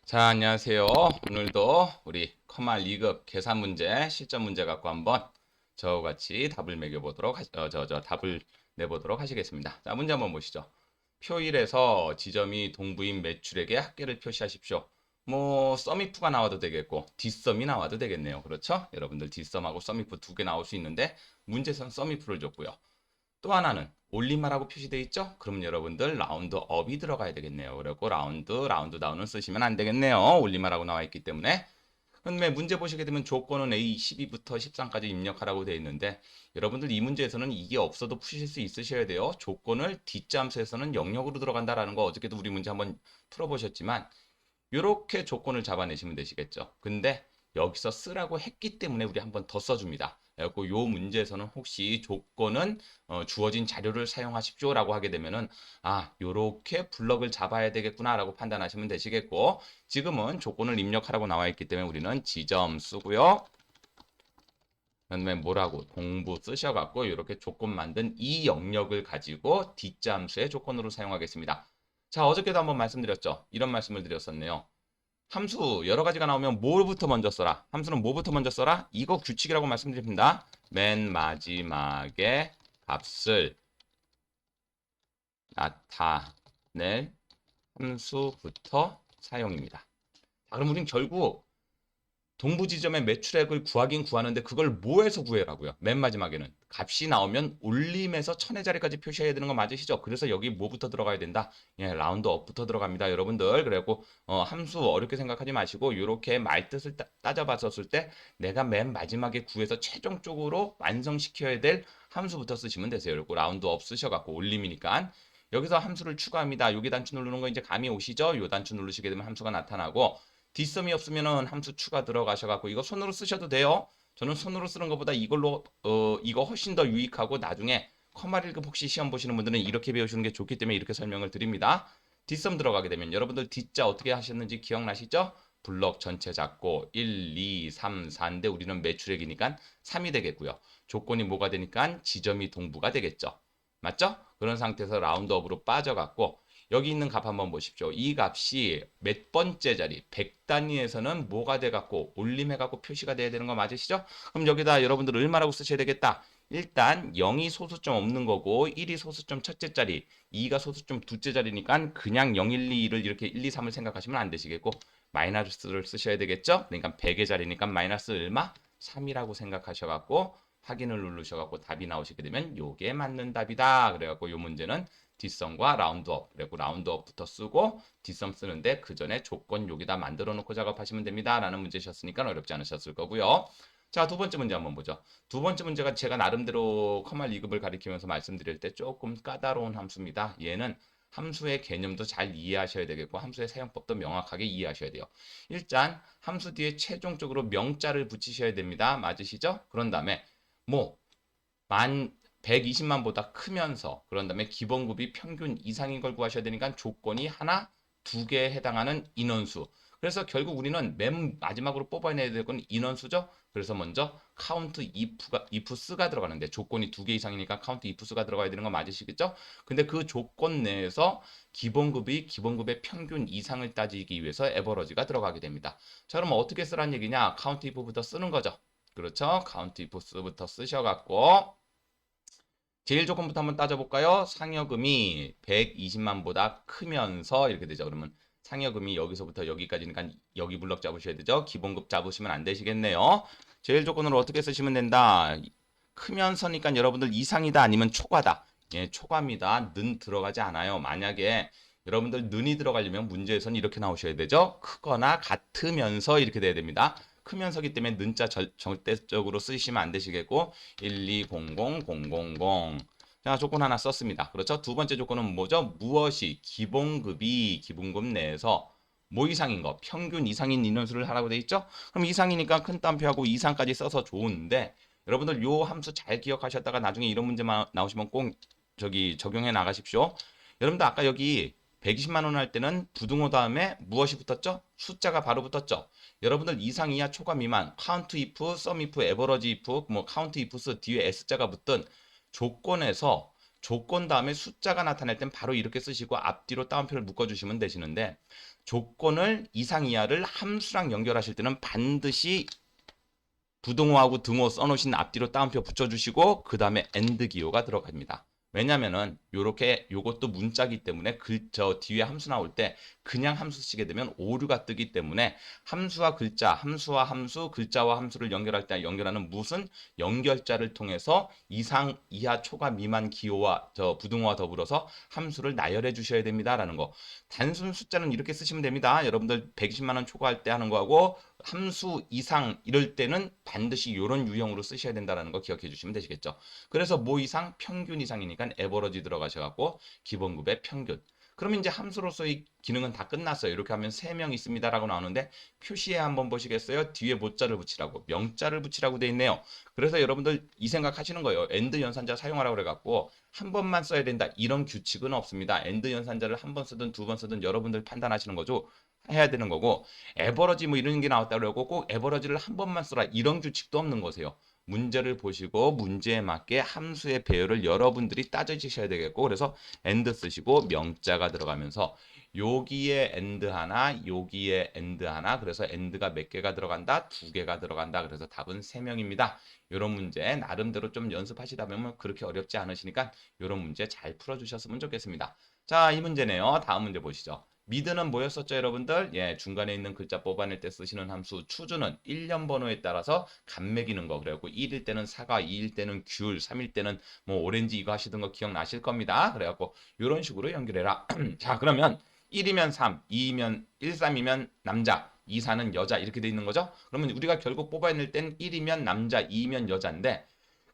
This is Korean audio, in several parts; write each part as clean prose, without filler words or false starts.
자, 안녕하세요. 오늘도 우리 커마 2급 계산 문제, 실전 문제 갖고 한번 저와 같이 답을 매겨보도록, 답을 내보도록 하시겠습니다. 자, 문제 한번 보시죠. 표일에서 지점이 동부인 매출액의 합계를 표시하십시오. 뭐, 썸이프가 나와도 되겠고, 뒷썸이 나와도 되겠네요. 그렇죠? 여러분들 뒷썸하고 썸이프 두 개 나올 수 있는데, 문제선 썸이프를 줬고요. 또 하나는 올림말하고 표시되어 있죠? 그럼 여러분들 라운드 업이 들어가야 되겠네요. 그리고 라운드 다운은 쓰시면 안 되겠네요. 올림말하고 나와 있기 때문에. 그런데 문제 보시게 되면 조건은 A 12부터 13까지 입력하라고 되어 있는데 여러분들 이 문제에서는 이게 없어도 푸실 수 있으셔야 돼요. 조건을 뒷잠수에서는 영역으로 들어간다라는 거 어저께도 우리 문제 한번 풀어보셨지만 이렇게 조건을 잡아내시면 되시겠죠. 근데 여기서 쓰라고 했기 때문에 우리 한번 더 써줍니다. 그래서 요 문제에서는 혹시 조건은 주어진 자료를 사용하십시오라고 하게 되면은 요렇게 블럭을 잡아야 되겠구나라고 판단하시면 되시겠고 지금은 조건을 입력하라고 나와 있기 때문에 우리는 지점 쓰고요. 그다음에 뭐라고 동부 쓰셔갖고 이렇게 조건 만든 이 영역을 가지고 뒷잠수의 조건으로 사용하겠습니다. 자, 어저께도 한번 말씀드렸죠. 이런 말씀을 드렸었네요. 함수 여러 가지가 나오면 뭐부터 먼저 써라? 함수는 뭐부터 먼저 써라? 이거 규칙이라고 말씀드립니다. 맨 마지막에 값을 나타낼 함수부터 사용입니다. 자, 그럼 우린 결국 동부 지점의 매출액을 구하긴 구하는데 그걸 뭐에서 구해라고요? 맨 마지막에는 값이 나오면 올림에서 천의 자리까지 표시해야 되는 거 맞으시죠? 그래서 여기 뭐부터 들어가야 된다? 예, 라운드 업부터 들어갑니다, 여러분들. 그래고 함수 어렵게 생각하지 마시고 이렇게 말뜻을 따져봤었을 때 내가 맨 마지막에 구해서 최종적으로 완성시켜야 될 함수부터 쓰시면 되세요. 그리고 라운드 업 쓰셔갖고 올림이니까 여기서 함수를 추가합니다. 여기 단추 누르는 거 이제 감이 오시죠? 요 단추 누르시게 되면 함수가 나타나고 뒷섬이 없으면은 함수 추가 들어가셔갖고 이거 손으로 쓰셔도 돼요. 저는 손으로 쓰는 것보다 이걸로 이거 훨씬 더 유익하고 나중에 컴마 1급 혹시 시험 보시는 분들은 이렇게 배우시는 게 좋기 때문에 이렇게 설명을 드립니다. 뒷섬 들어가게 되면 여러분들 뒷자 어떻게 하셨는지 기억나시죠? 블럭 전체 잡고 1, 2, 3, 4인데 우리는 매출액이니까 3이 되겠고요. 조건이 뭐가 되니까 지점이 동부가 되겠죠. 맞죠? 그런 상태에서 라운드업으로 빠져갖고 여기 있는 값 한번 보십시오. 이 값이 몇 번째 자리, 100단위에서는 뭐가 돼갖고 올림해갖고 표시가 돼야 되는 거 맞으시죠? 그럼 여기다 여러분들 얼마라고 쓰셔야 되겠다. 일단 0이 소수점 없는 거고 1이 소수점 첫째 자리, 2가 소수점 둘째 자리니까 그냥 0, 1, 2, 1을 이렇게 1, 2, 3을 생각하시면 안 되시겠고 마이너스를 쓰셔야 되겠죠? 그러니까 100의 자리니까 마이너스 얼마? 3이라고 생각하셔갖고 확인을 누르셔갖고 답이 나오시게 되면 요게 맞는 답이다. 그래갖고 요 문제는 뒷섬과 라운드업, 그리고 라운드업부터 쓰고 뒷섬 쓰는데 그 전에 조건 여기다 만들어 놓고 작업하시면 됩니다. 라는 문제셨으니까 어렵지 않으셨을 거고요. 자, 두 번째 문제 한번 보죠. 두 번째 문제가 제가 나름대로 커말 2급을 가리키면서 말씀드릴 때 조금 까다로운 함수입니다. 얘는 함수의 개념도 잘 이해하셔야 되겠고 함수의 사용법도 명확하게 이해하셔야 돼요. 일단 함수 뒤에 최종적으로 명자를 붙이셔야 됩니다. 맞으시죠? 그런 다음에 뭐 만 120만보다 크면서 그런 다음에 기본급이 평균 이상인 걸 구하셔야 되니까 조건이 하나, 두 개에 해당하는 인원수. 그래서 결국 우리는 맨 마지막으로 뽑아내야 될 건 인원수죠. 그래서 먼저 카운트 if 스가 들어가는데 조건이 두 개 이상이니까 카운트 if 스가 들어가야 되는 거 맞으시겠죠? 근데 그 조건 내에서 기본급의 평균 이상을 따지기 위해서 에버러지가 들어가게 됩니다. 자, 그럼 어떻게 쓰란 얘기냐? 카운트 if부터 쓰는 거죠. 그렇죠? 카운트 if부터 쓰셔갖고 제일 조건부터 한번 따져볼까요? 상여금이 120만보다 크면서 이렇게 되죠. 그러면 상여금이 여기서부터 여기까지니까 여기 블럭 잡으셔야 되죠. 기본급 잡으시면 안 되시겠네요. 제일 조건으로 어떻게 쓰시면 된다. 크면서니까 여러분들 이상이다 아니면 초과다. 예, 초과입니다. 는 들어가지 않아요. 만약에 여러분들 는이 들어가려면 문제에서는 이렇게 나오셔야 되죠. 크거나 같으면서 이렇게 돼야 됩니다. 크면서기 때문에 는자 절대적으로 쓰시면 안 되시겠고 1200000. 자, 조건 하나 썼습니다. 그렇죠? 두 번째 조건은 뭐죠? 무엇이 기본급 내에서 뭐 이상인 거, 평균 이상인 인원수를 하라고 돼 있죠? 그럼 이상이니까 큰 따옴표하고 이상까지 써서 좋은데 여러분들 요 함수 잘 기억하셨다가 나중에 이런 문제 나오시면 꼭 저기 적용해 나가십시오. 여러분들 아까 여기 120만 원 할 때는 부등호 다음에 무엇이 붙었죠? 숫자가 바로 붙었죠. 여러분들 이상, 이하, 초과, 미만, 카운트 if, 썸 if, 에버러지 if, 뭐 카운트 ifs 뒤에 s자가 붙든 조건에서 조건 다음에 숫자가 나타날 땐 바로 이렇게 쓰시고 앞뒤로 따옴표를 묶어주시면 되시는데 조건을 이상 이하를 함수랑 연결하실 때는 반드시 부등호하고 등호 써놓으신 앞뒤로 따옴표 붙여주시고 그 다음에 엔드 기호가 들어갑니다. 왜냐면은 요렇게 요것도 문자기 때문에 저 뒤에 함수 나올 때 그냥 함수 쓰게 되면 오류가 뜨기 때문에 함수와 글자, 함수와 함수, 글자와 함수를 연결할 때 연결하는 무슨 연결자를 통해서 이상, 이하, 초과, 미만 기호와 저 부등호와 더불어서 함수를 나열해 주셔야 됩니다라는 거. 단순 숫자는 이렇게 쓰시면 됩니다. 여러분들 120만 원 초과할 때 하는 거하고 함수 이상 이럴 때는 반드시 이런 유형으로 쓰셔야 된다는 거 기억해 주시면 되시겠죠. 그래서 뭐 이상 평균 이상이니까 에버러지 들어가셔갖고 기본급의 평균. 그러면 이제 함수로서의 기능은 다 끝났어요. 이렇게 하면 3명 있습니다라고 나오는데 표시에 한번 보시겠어요? 뒤에 모자를 붙이라고 명자를 붙이라고 돼 있네요. 그래서 여러분들 이 생각 하시는 거예요. 엔드 연산자 사용하라고 그래갖고 한 번만 써야 된다. 이런 규칙은 없습니다. 엔드 연산자를 한 번 쓰든 두 번 쓰든 여러분들 판단하시는 거죠. 해야 되는 거고 에버러지 뭐 이런 게 나왔다 그러고 꼭 에버러지를 한 번만 써라 이런 규칙도 없는 거세요. 문제를 보시고 문제에 맞게 함수의 배열을 여러분들이 따져주셔야 되겠고 그래서 엔드 쓰시고 명자가 들어가면서 여기에 엔드 하나 여기에 엔드 하나 그래서 엔드가 몇 개가 들어간다? 2개가 들어간다. 그래서 답은 3명입니다. 이런 문제 나름대로 좀 연습하시다 보면 그렇게 어렵지 않으시니까 이런 문제 잘 풀어주셨으면 좋겠습니다. 자, 이 문제네요. 다음 문제 보시죠. 미드는 뭐였었죠, 여러분들? 예, 중간에 있는 글자 뽑아낼 때 쓰시는 함수 추주는 1년 번호에 따라서 간 매기는 거. 그래갖고 1일 때는 사과, 2일 때는 귤, 3일 때는 뭐 오렌지 이거 하시던 거 기억나실 겁니다. 그래갖고 이런 식으로 연결해라. 자, 그러면 1이면 3, 2이면 1, 3이면 남자, 2, 4는 여자 이렇게 돼 있는 거죠? 그러면 우리가 결국 뽑아낼 땐 1이면 남자, 2이면 여자인데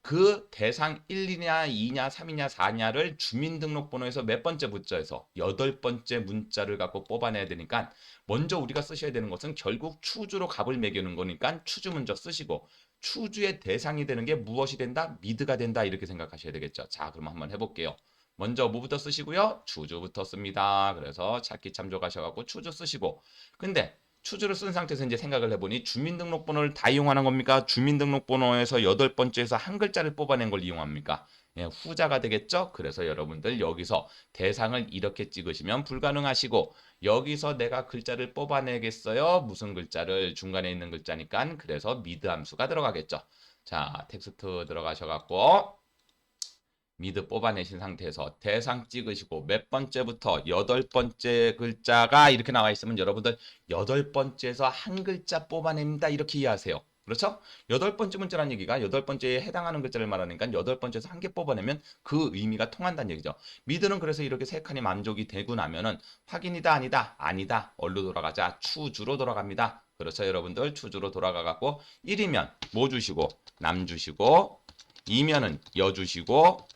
그 대상 1이냐 2냐 3이냐 4냐를 주민등록번호에서 몇 번째 문자에서 8번째 문자를 갖고 뽑아내야 되니까 먼저 우리가 쓰셔야 되는 것은 결국 추주로 값을 매기는 거니까 추주 먼저 쓰시고 추주의 대상이 되는 게 무엇이 된다? 미드가 된다 이렇게 생각하셔야 되겠죠. 자, 그럼 한번 해볼게요. 먼저 뭐부터 쓰시고요? 추주부터 씁니다. 그래서 찾기 참조하셔갖고 추주 쓰시고 근데 추주를 쓴 상태에서 이제 생각을 해보니 주민등록번호를 다 이용하는 겁니까? 주민등록번호에서 8번째에서 한 글자를 뽑아낸 걸 이용합니까? 예, 후자가 되겠죠? 그래서 여러분들 여기서 대상을 이렇게 찍으시면 불가능하시고 여기서 내가 글자를 뽑아내겠어요? 무슨 글자를 중간에 있는 글자니까 그래서 미드 함수가 들어가겠죠. 자, 텍스트 들어가셔갖고 미드 뽑아내신 상태에서 대상 찍으시고 몇 번째부터 8번째 글자가 이렇게 나와 있으면 여러분들 8번째에서 한 글자 뽑아냅니다. 이렇게 이해하세요. 그렇죠? 8번째 문자라는 얘기가 8번째에 해당하는 글자를 말하니까 8번째에서 한 개 뽑아내면 그 의미가 통한다는 얘기죠. 미드는 그래서 이렇게 세 칸이 만족이 되고 나면은 확인이다 아니다 아니다 어디로 돌아가자 추주로 돌아갑니다. 그렇죠 여러분들 추주로 돌아가갖고 1이면 뭐 주시고 남 주시고 2면은 여 주시고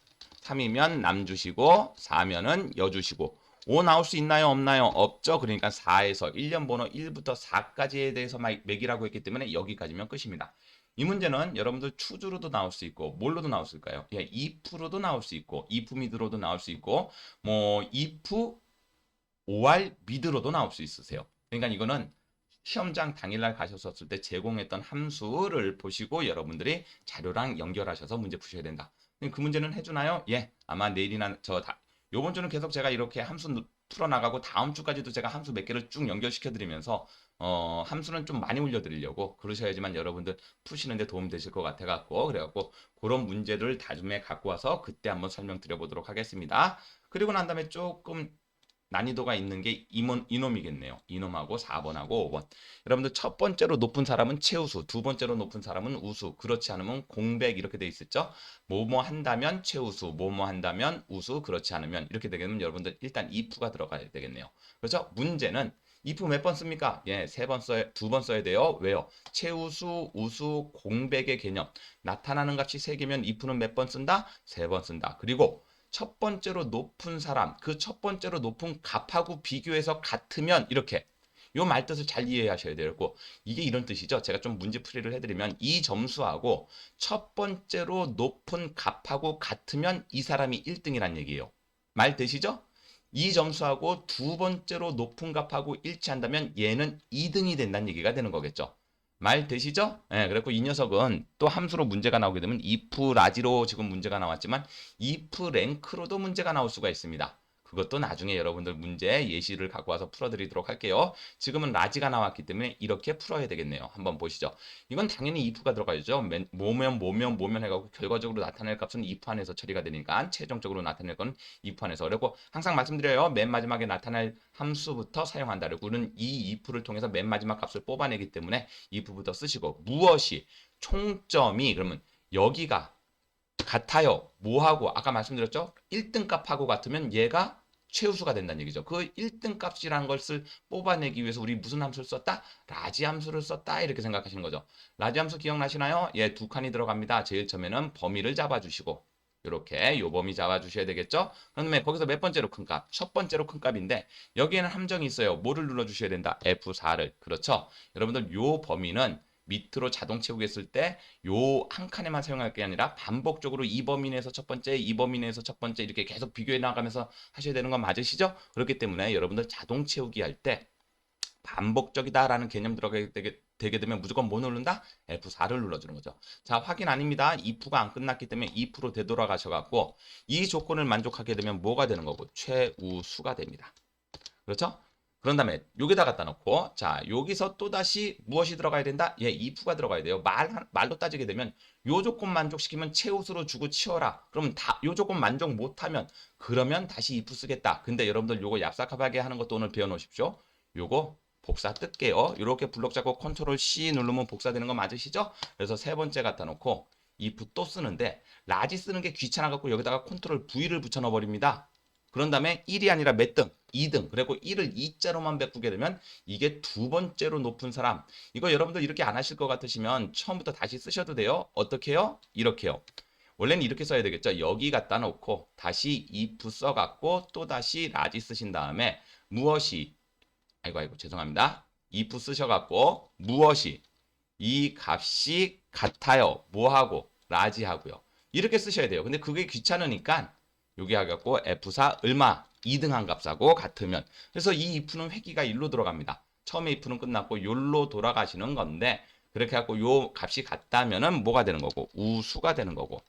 3이면 남 주시고 4면은 여 주시고 5 나올 수 있나요? 없나요? 없죠. 그러니까 4에서 1년 번호 1부터 4까지에 대해서 매기라고 했기 때문에 여기까지면 끝입니다. 이 문제는 여러분들 추주로도 나올 수 있고 뭘로도 나올 수 있을까요? 예, if로도 나올 수 있고 if mid로도 나올 수 있고 뭐 if or mid로도 나올 수 있으세요. 그러니까 이거는 시험장 당일날 가셨었을 때 제공했던 함수를 보시고 여러분들이 자료랑 연결하셔서 문제 푸셔야 된다. 그 문제는 해주나요? 예. 아마 내일이나 요번 주는 계속 제가 이렇게 함수 풀어나가고 다음 주까지도 제가 함수 몇 개를 쭉 연결시켜 드리면서 함수는 좀 많이 올려드리려고 그러셔야지만 여러분들 푸시는데 도움 되실 것 같아 갖고 그래갖고 그런 문제를 다음에 갖고 와서 그때 한번 설명드려 보도록 하겠습니다. 그리고 난 다음에 조금 난이도가 있는 게 이놈이겠네요. 이놈하고 4번하고 5번. 여러분들 첫 번째로 높은 사람은 최우수, 두 번째로 높은 사람은 우수, 그렇지 않으면 공백 이렇게 돼 있었죠. 뭐뭐 한다면 최우수, 뭐뭐 한다면 우수, 그렇지 않으면 이렇게 되면 여러분들 일단 if가 들어가야 되겠네요. 그렇죠? 문제는 if 몇 번 씁니까? 예, 3번 써야, 2번 써야 돼요. 왜요? 최우수, 우수, 공백의 개념. 나타나는 값이 3개면 if는 몇 번 쓴다? 3번 쓴다. 그리고 첫 번째로 높은 사람, 그 첫 번째로 높은 값하고 비교해서 같으면 이렇게 요 말뜻을 잘 이해하셔야 되고 이게 이런 뜻이죠. 제가 좀 문제풀이를 해드리면 이 점수하고 첫 번째로 높은 값하고 같으면 이 사람이 1등이란 얘기예요. 말 되시죠? 이 점수하고 두 번째로 높은 값하고 일치한다면 얘는 2등이 된다는 얘기가 되는 거겠죠. 말 되시죠? 예, 그래고 이 녀석은 또 함수로 문제가 나오게 되면 if 라지로 지금 문제가 나왔지만 if 랭크로도 문제가 나올 수가 있습니다. 그것도 나중에 여러분들 문제 예시를 갖고 와서 풀어드리도록 할게요. 지금은 라지가 나왔기 때문에 이렇게 풀어야 되겠네요. 한번 보시죠. 이건 당연히 if가 들어가야죠. 모면 해가지고 결과적으로 나타낼 값은 if 안에서 처리가 되니까 최종적으로 나타낼 건 if 안에서. 그리고 항상 말씀드려요. 맨 마지막에 나타날 함수부터 사용한다. 그리고는 이 if를 통해서 맨 마지막 값을 뽑아내기 때문에 if부터 쓰시고 무엇이 총점이 그러면 여기가 같아요. 뭐하고 아까 말씀드렸죠? 1등 값하고 같으면 얘가 최우수가 된다는 얘기죠. 그 1등 값이라는 것을 뽑아내기 위해서 우리 무슨 함수를 썼다? 라지 함수를 썼다 이렇게 생각하시는 거죠. 라지 함수 기억나시나요? 예, 두 칸이 들어갑니다. 제일 처음에는 범위를 잡아주시고 이렇게 요 범위 잡아주셔야 되겠죠? 그다음에 거기서 몇 번째로 큰 값? 첫 번째로 큰 값인데 여기에는 함정이 있어요. 뭐를 눌러주셔야 된다? F4를. 그렇죠? 여러분들 요 범위는 밑으로 자동 채우겠을 때 요 한 칸에만 사용할 게 아니라 반복적으로 이 범위 내에서 첫 번째, 이 범위 내에서 첫 번째 이렇게 계속 비교해 나가면서 하셔야 되는 건 맞으시죠? 그렇기 때문에 여러분들 자동 채우기 할 때 반복적이다라는 개념 들어가게 되게 되면 무조건 뭐 누른다? F4를 눌러주는 거죠. 자, 확인 아닙니다. if가 안 끝났기 때문에 if로 되돌아가셔갖고 이 조건을 만족하게 되면 뭐가 되는 거고? 최우수가 됩니다. 그렇죠? 그런 다음에 여기다 갖다 놓고 자 여기서 또다시 무엇이 들어가야 된다? 예, if가 들어가야 돼요. 말로 따지게 되면 요 조건 만족시키면 최우수로 주고 치워라. 그럼 요 조건 만족 못하면 그러면 다시 if 쓰겠다. 근데 여러분들 요거 얍삭하게 하는 것도 오늘 배워놓으십시오. 요거 복사 뜰게요. 이렇게 블록 잡고 컨트롤 C 누르면 복사되는 거 맞으시죠? 그래서 세 번째 갖다 놓고 if 또 쓰는데 라지 쓰는 게 귀찮아갖고 여기다가 컨트롤 V를 붙여 넣어버립니다. 그런 다음에 1이 아니라 몇 등? 2등. 그리고 1을 2자로만 바꾸게 되면 이게 두 번째로 높은 사람. 이거 여러분들 이렇게 안 하실 것 같으시면 처음부터 다시 쓰셔도 돼요. 어떻게 해요? 이렇게요. 원래는 이렇게 써야 되겠죠. 여기 갖다 놓고 다시 if 써갖고 또 다시 라지 쓰신 다음에 무엇이 아이고 죄송합니다. if 쓰셔갖고 무엇이 이 값이 같아요. 뭐하고? 라지하고요. 이렇게 쓰셔야 돼요. 근데 그게 귀찮으니까 여기 하갖고 F4 얼마? 2등한 값하고 같으면 그래서 이 if는 회귀가 1로 들어갑니다. 처음에 if는 끝났고 요로 돌아가시는 건데 그렇게 해갖고 요 값이 같다면은 뭐가 되는 거고 우수가 되는 거고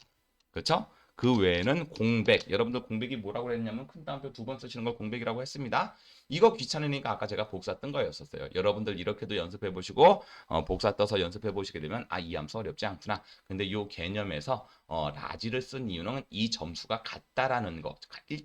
그렇죠? 그 외에는 공백. 여러분들 공백이 뭐라고 했냐면 큰 따옴표 두 번 쓰시는 걸 공백이라고 했습니다. 이거 귀찮으니까 아까 제가 복사 뜬 거였었어요. 여러분들 이렇게도 연습해 보시고 복사 떠서 연습해 보시게 되면 아, 이 함수 어렵지 않구나. 근데 이 개념에서 라지를 쓴 이유는 이 점수가 같다라는 거.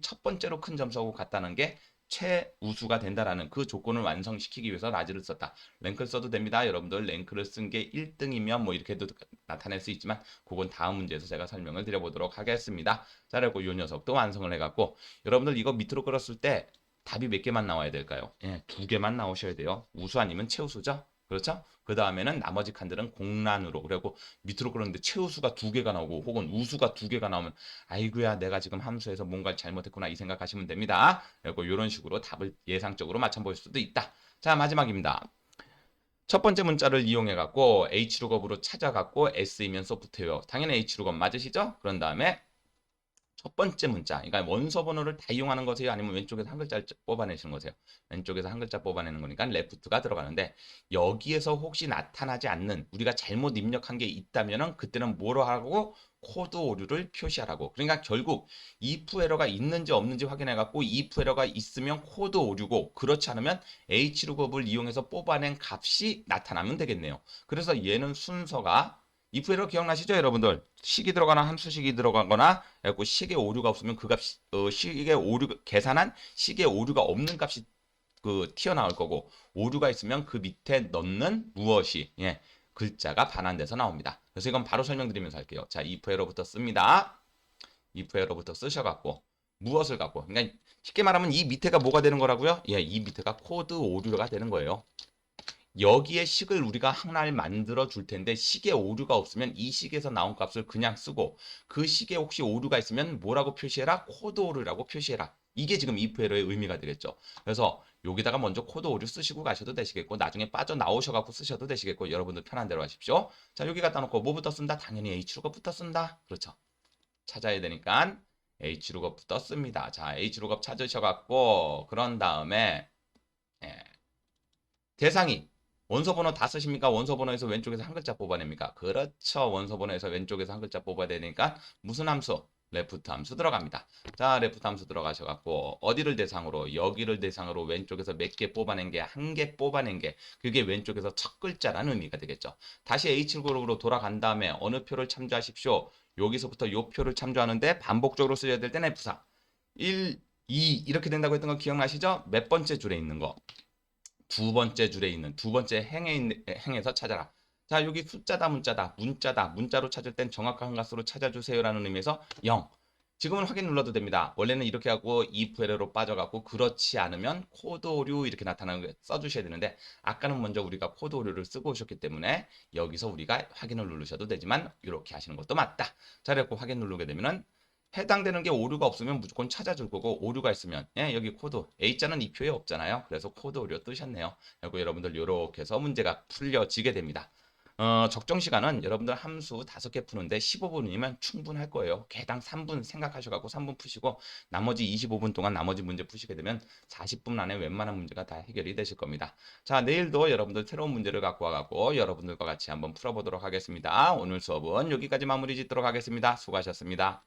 첫 번째로 큰 점수하고 같다는 게 최우수가 된다라는 그 조건을 완성시키기 위해서 라지를 썼다. 랭크를 써도 됩니다. 여러분들 랭크를 쓴 게 1등이면 뭐 이렇게도 나타낼 수 있지만 그건 다음 문제에서 제가 설명을 드려보도록 하겠습니다. 자, 그리고 이 녀석도 완성을 해갖고 여러분들 이거 밑으로 끌었을 때 답이 몇 개만 나와야 될까요? 예, 두 개만 나오셔야 돼요. 우수 아니면 최우수죠? 그렇죠? 그 다음에는 나머지 칸들은 공란으로 그리고 밑으로 끌었는데 최우수가 두 개가 나오고 혹은 우수가 두 개가 나오면 아이고야 내가 지금 함수에서 뭔가를 잘못했구나 이 생각하시면 됩니다. 그리고 이런 식으로 답을 예상적으로 맞춰볼 수도 있다. 자, 마지막입니다. 첫 번째 문자를 이용해 갖고 H룩업으로 찾아갖고 S이면 소프트웨어 당연히 H룩업 맞으시죠? 그런 다음에 첫 번째 문자, 그러니까 원서 번호를 다 이용하는 거세요? 아니면 왼쪽에서 한 글자를 뽑아내시는 거세요? 왼쪽에서 한 글자 뽑아내는 거니까 레프트가 들어가는데 여기에서 혹시 나타나지 않는 우리가 잘못 입력한 게 있다면은 그때는 뭐로 하고 코드 오류를 표시하라고. 그러니까 결국 if 에러가 있는지 없는지 확인해 갖고 if 에러가 있으면 코드 오류고 그렇지 않으면 hlookup을 이용해서 뽑아낸 값이 나타나면 되겠네요. 그래서 얘는 순서가 if 에러 기억나시죠, 여러분들? 식이 들어가나 함수식이 들어가거나 그래갖고 식에 오류가 없으면 그 값이 식에 오류 계산한 식에 오류가 없는 값이 그 튀어나올 거고 오류가 있으면 그 밑에 넣는 무엇이 예, 글자가 반환돼서 나옵니다. 그래서 이건 바로 설명드리면서 할게요. 자, if 에러부터 씁니다. if 에러부터 쓰셔갖고 무엇을 갖고 그러니까 쉽게 말하면 이 밑에가 뭐가 되는 거라고요? 예, 이 밑에가 코드 오류가 되는 거예요. 여기에 식을 우리가 하나를 만들어 줄 텐데 식에 오류가 없으면 이 식에서 나온 값을 그냥 쓰고 그 식에 혹시 오류가 있으면 뭐라고 표시해라? 코드 오류라고 표시해라. 이게 지금 if 에러의 의미가 되겠죠. 그래서 여기다가 먼저 코드 오류 쓰시고 가셔도 되시겠고 나중에 빠져나오셔 갖고 쓰셔도 되시겠고 여러분들 편한 대로 하십시오. 자, 여기 갖다 놓고 뭐부터 쓴다? 당연히 hlookup부터 쓴다. 그렇죠. 찾아야 되니까 hlookup부터 씁니다. 자, hlookup 찾으셔 갖고 그런 다음에 예, 대상이 원서 번호 다 쓰십니까? 원서 번호에서 왼쪽에서 한 글자 뽑아냅니까? 그렇죠. 원서 번호에서 왼쪽에서 한 글자 뽑아야 되니까 무슨 함수? 레프트 함수 들어갑니다. 자, 레프트 함수 들어가셔갖고 어디를 대상으로? 여기를 대상으로 왼쪽에서 몇 개 뽑아낸 게 한 개 뽑아낸 게 그게 왼쪽에서 첫 글자라는 의미가 되겠죠. 다시 H 그룹으로 돌아간 다음에 어느 표를 참조하십시오. 여기서부터 요 표를 참조하는데 반복적으로 쓰여야 될 때는 F4. 1, 2 이렇게 된다고 했던 거 기억나시죠? 몇 번째 줄에 있는 거. 두 번째 줄에 있는 두 번째 행에서 찾아라. 자, 여기 숫자다, 문자다, 문자다. 문자로 찾을 땐 정확한 값으로 찾아주세요라는 의미에서 0. 지금은 확인 눌러도 됩니다. 원래는 이렇게 하고 if 에러로 빠져갖고 그렇지 않으면 코드 오류 이렇게 나타나는 거 써주셔야 되는데 아까는 먼저 우리가 코드 오류를 쓰고 오셨기 때문에 여기서 우리가 확인을 누르셔도 되지만 이렇게 하시는 것도 맞다. 자, 이렇게 확인 누르게 되면은 해당되는 게 오류가 없으면 무조건 찾아줄 거고 오류가 있으면 여기 코드 A자는 이 표에 없잖아요. 그래서 코드 오류 뜨셨네요. 그리고 여러분들 이렇게 해서 문제가 풀려지게 됩니다. 적정 시간은 여러분들 함수 5개 푸는데 15분이면 충분할 거예요. 개당 3분 생각하셔갖고 3분 푸시고 나머지 25분 동안 나머지 문제 푸시게 되면 40분 안에 웬만한 문제가 다 해결이 되실 겁니다. 자, 내일도 여러분들 새로운 문제를 갖고 와갖고 여러분들과 같이 한번 풀어보도록 하겠습니다. 오늘 수업은 여기까지 마무리 짓도록 하겠습니다. 수고하셨습니다.